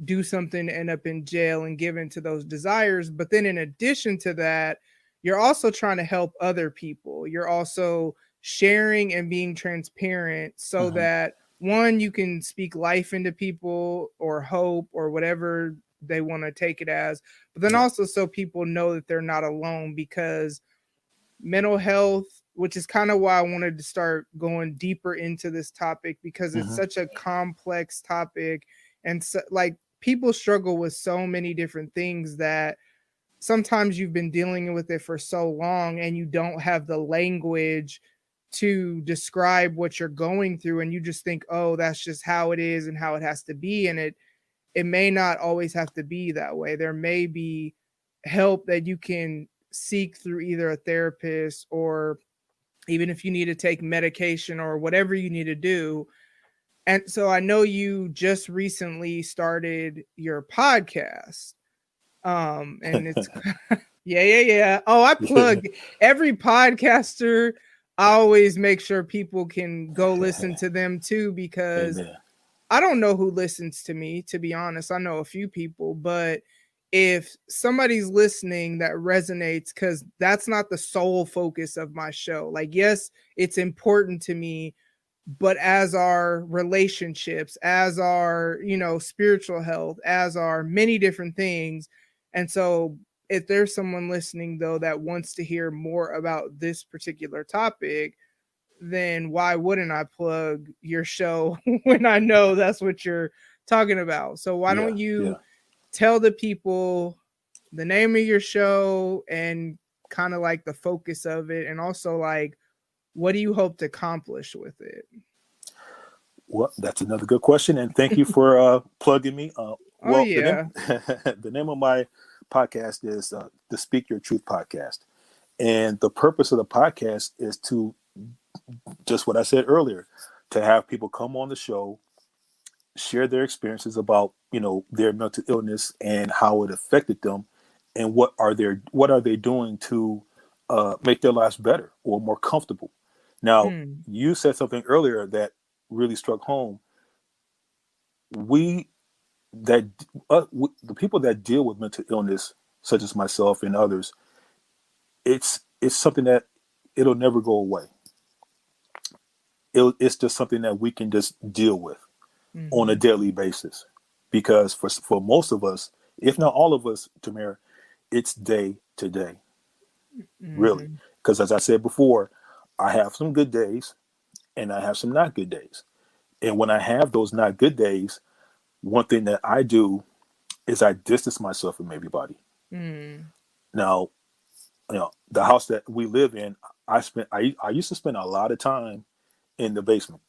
do something to end up in jail and give in to those desires. But then in addition to that, you're also trying to help other people. You're also sharing and being transparent so that, one, you can speak life into people or hope or whatever they want to take it as, but then also so people know that they're not alone, because mental health, which is kind of why I wanted to start going deeper into this topic, because it's such a complex topic. And so, like, people struggle with so many different things that sometimes you've been dealing with it for so long and you don't have the language to describe what you're going through. And you just think, oh, that's just how it is and how it has to be. And it may not always have to be that way. There may be help that you can seek through either a therapist, or even if you need to take medication or whatever you need to do. And so I know you just recently started your podcast. And it's yeah. Oh, I plug every podcaster. I always make sure people can go listen to them too, because I don't know who listens to me, to be honest. I know a few people, but if somebody's listening that resonates, because that's not the sole focus of my show. Like, yes, it's important to me, but as our relationships, as our, spiritual health, as our many different things. And so if there's someone listening though that wants to hear more about this particular topic, then why wouldn't I plug your show when I know that's what you're talking about? So why don't you tell the people the name of your show and kind of like the focus of it, and also like what do you hope to accomplish with it? Well, that's another good question, and thank you for plugging me. The name of my podcast is the Speak Your Truth podcast, and the purpose of the podcast is to just what I said earlier, to have people come on the show, share their experiences about their mental illness and how it affected them, and what are they doing to make their lives better or more comfortable. Now, you said something earlier that really struck home. The people that deal with mental illness, such as myself and others, it's something that it'll never go away. It's just something that we can just deal with on a daily basis, because for most of us, if not all of us, Tamara, it's day to day, really. Because as I said before, I have some good days and I have some not good days. And when I have those not good days, one thing that I do is I distance myself from everybody. Now, the house that we live in, I used to spend a lot of time in the basement.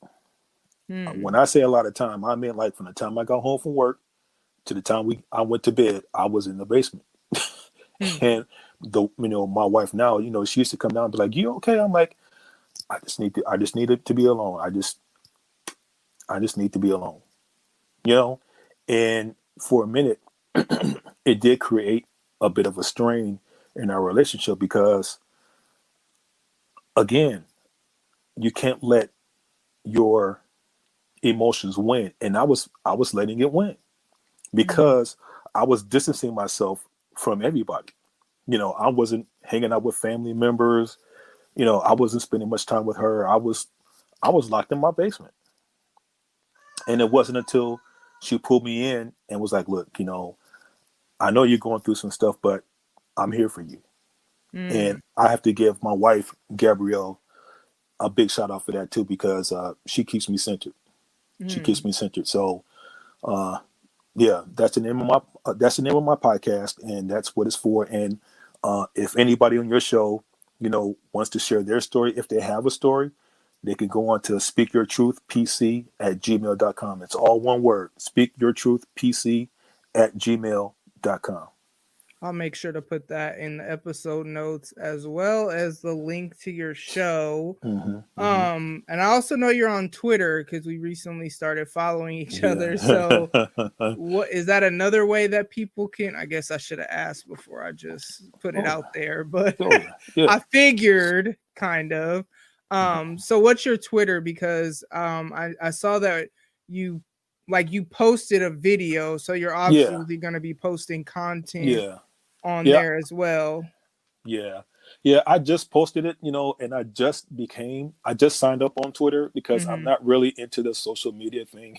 When I say a lot of time, I mean like from the time I got home from work to the time I went to bed, I was in the basement. And my wife now, she used to come down and be like, "You okay?" I'm like, I just needed to be alone. I just need to be alone. And for a minute, it did create a bit of a strain in our relationship, because again, you can't let your emotions win. And I was letting it win, because I was distancing myself from everybody. I wasn't hanging out with family members. I wasn't spending much time with her. I was locked in my basement. And it wasn't until she pulled me in and was like, "Look, I know you're going through some stuff, but I'm here for you." And I have to give my wife, Gabrielle, a big shout out for that too, because she keeps me centered. She keeps me centered. So, that's the name of my podcast, and that's what it's for. And if anybody on your show, wants to share their story, if they have a story, they can go on to speakyourtruthpc@gmail.com. It's all one word: speakyourtruthpc@gmail.com. I'll make sure to put that in the episode notes, as well as the link to your show. And I also know you're on Twitter, because we recently started following each other. So what is that another way that people can, I guess I should have asked before I just put it out there, but I figured kind of. So what's your Twitter? Because I saw that you posted a video, so you're obviously going to be posting content on there as well. I just posted it, and I just signed up on Twitter, because I'm not really into the social media thing.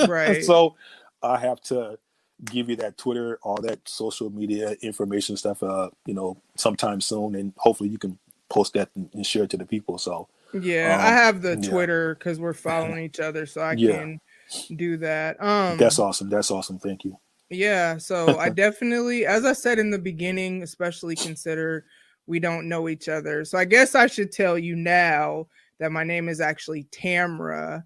Right. So I have to give you that Twitter, all that social media information stuff, sometime soon, and hopefully you can post that and share it to the people. So I have the Twitter, because we're following each other, so I can do that. That's awesome. Thank you. Yeah, so I definitely, as I said in the beginning, especially consider we don't know each other. So I guess I should tell you now that my name is actually Tamra,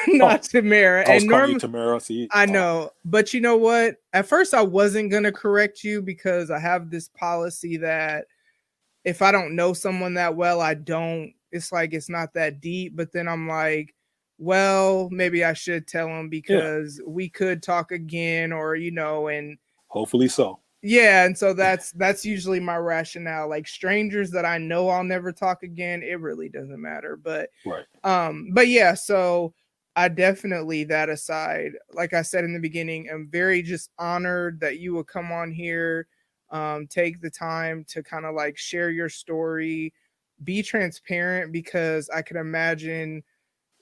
not Tamara. I was calling you Tamara. See, I know, but you know what? At first I wasn't going to correct you, because I have this policy that if I don't know someone that well, it's like, it's not that deep. But then I'm like, well, maybe I should tell him, because we could talk again, or, and hopefully so. Yeah. And so that's usually my rationale. Like, strangers that I know I'll never talk again, it really doesn't matter. But, but yeah, so I definitely, that aside, like I said in the beginning, I'm very just honored that you would come on here, take the time to kind of like share your story, be transparent, because I can imagine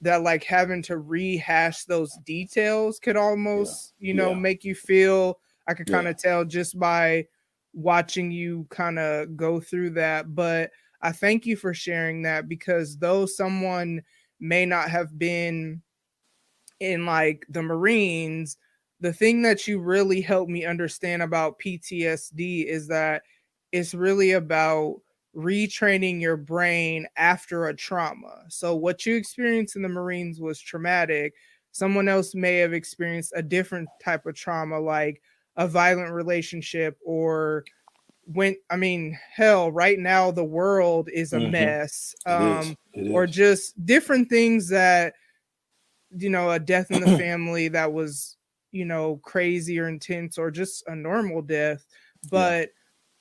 that like having to rehash those details could almost, make you feel, I could kind of tell just by watching you kind of go through that. But I thank you for sharing that, because though someone may not have been in like the Marines, the thing that you really helped me understand about PTSD is that it's really about retraining your brain after a trauma. So what you experienced in the Marines was traumatic. Someone else may have experienced a different type of trauma, like a violent relationship, or hell, right now the world is a mess. It Or is. just different things that, a death in the family that was, crazy or intense, or just a normal death. But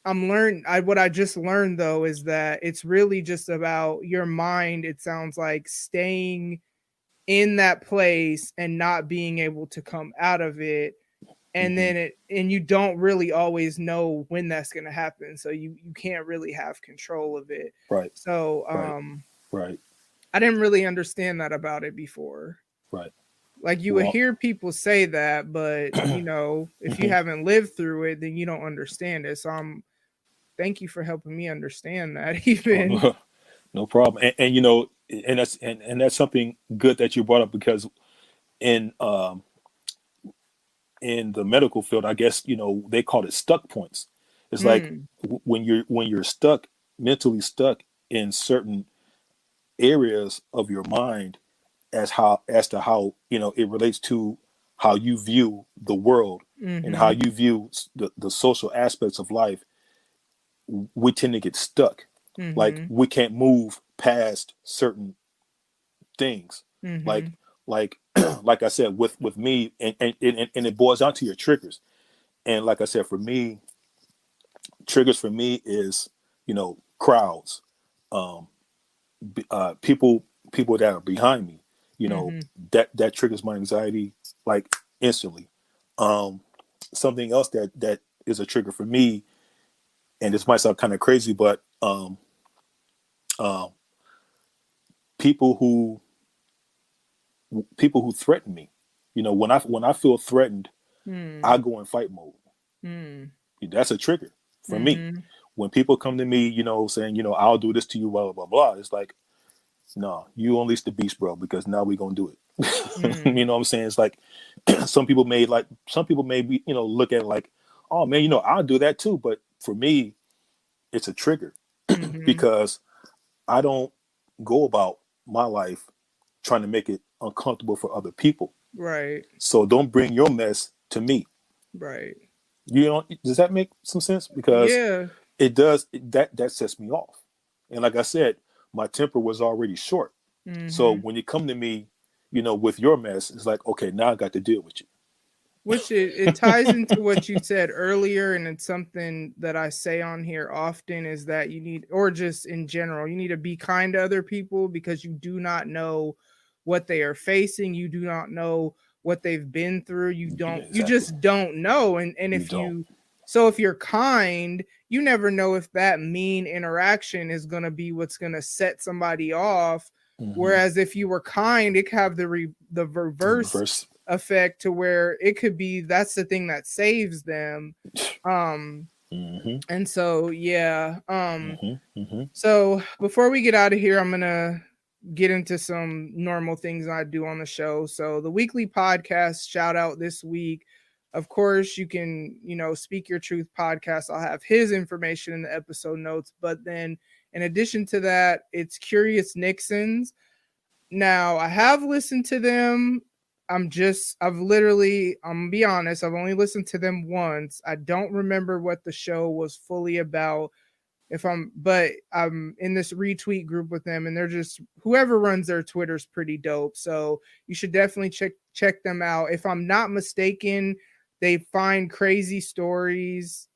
what I just learned though is that it's really just about your mind. It sounds like staying in that place and not being able to come out of it. And then you don't really always know when that's going to happen. So you can't really have control of it. Right. So, right. I didn't really understand that about it before. Right. Like you would hear people say that, but if you haven't lived through it, then you don't understand it. So thank you for helping me understand that even. No problem. And that's something good that you brought up, because in the medical field, I guess, they call it stuck points. It's like when you're stuck, mentally stuck in certain areas of your mind, as to how it relates to how you view the world and how you view the social aspects of life. We tend to get stuck. Like we can't move past certain things. Like like I said, with me, and it boils down to your triggers. And like I said, for me, triggers for me is, crowds, people that are behind me, that triggers my anxiety like instantly. Something else that is a trigger for me, and this might sound kind of crazy, but people who threaten me, when I feel threatened, I go in fight mode. That's a trigger for me. When people come to me, saying, I'll do this to you, blah, blah, blah, it's like, no, you unleash the beast, bro, because now we're going to do it. You know what I'm saying? It's like, some people may be, look at it like, oh man, I'll do that too. But for me, it's a trigger because I don't go about my life trying to make it uncomfortable for other people. Right. So don't bring your mess to me. Right. Does that make some sense? Because it does. That sets me off. And like I said, my temper was already short. So when you come to me, with your mess, it's like, okay, now I got to deal with you. Which it ties into what you said earlier, and it's something that I say on here often, is that you need, or just in general, you need to be kind to other people, because you do not know what they are facing. You do not know what they've been through. You just don't know. And if if you're kind, you never know if that mean interaction is going to be what's going to set somebody off. Whereas if you were kind, it could have the reverse effect, to where it could be that's the thing that saves them. And so so before we get out of here, I'm gonna get into some normal things I do on the show. So the weekly podcast shout out this week, of course, you can Speak Your Truth podcast. I'll have his information in the episode notes, but then in addition to that, it's Curious Nyxsins. Now I have listened to them. I'm gonna be honest, I've only listened to them once. I don't remember what the show was fully about. But I'm in this retweet group with them, and they're just, whoever runs their Twitter's pretty dope. So you should definitely check them out. If I'm not mistaken, they find crazy stories.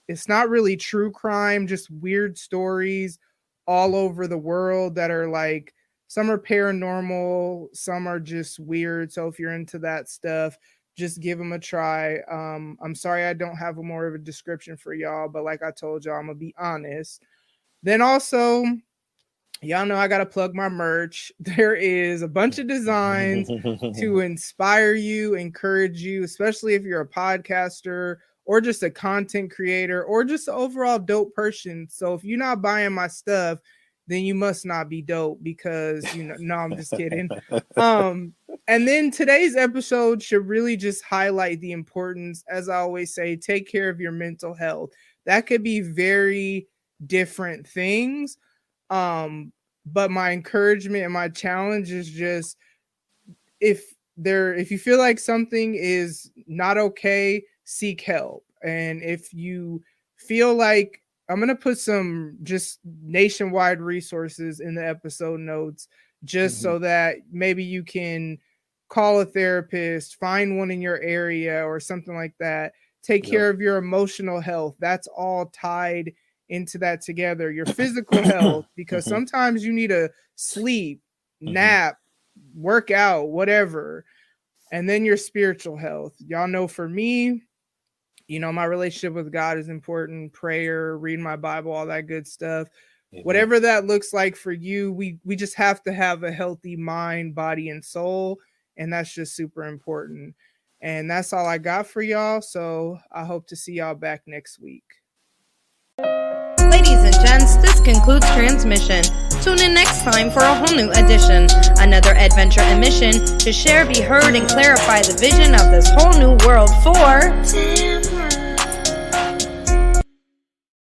It's not really true crime, just weird stories all over the world that are like, some are paranormal, some are just weird. So if you're into that stuff, just give them a try. I'm sorry I don't have more of a description for y'all, but like I told y'all, I'm gonna be honest. Then also, y'all know I gotta plug my merch. There is a bunch of designs to inspire you, encourage you, especially if you're a podcaster or just a content creator, or just an overall dope person. So if you're not buying my stuff, then you must not be dope, because, you know, no, I'm just kidding. And then today's episode should really just highlight the importance, as I always say, take care of your mental health. That could be very different things. But my encouragement and my challenge is just, if you feel like something is not okay, seek help. And if you feel like, I'm going to put some just nationwide resources in the episode notes, just so that maybe you can call a therapist, find one in your area or something like that. Take care of your emotional health. That's all tied into that together. Your physical health, because sometimes you need to sleep, nap, work out, whatever. And then your spiritual health. Y'all know, for me, you know, my relationship with God is important. Prayer, reading my Bible, all that good stuff. Whatever that looks like for you, we just have to have a healthy mind, body, and soul. And that's just super important. And that's all I got for y'all. So I hope to see y'all back next week. Ladies and gents, this concludes transmission. Tune in next time for a whole new edition. Another adventure and mission to share, be heard, and clarify the vision of this whole new world for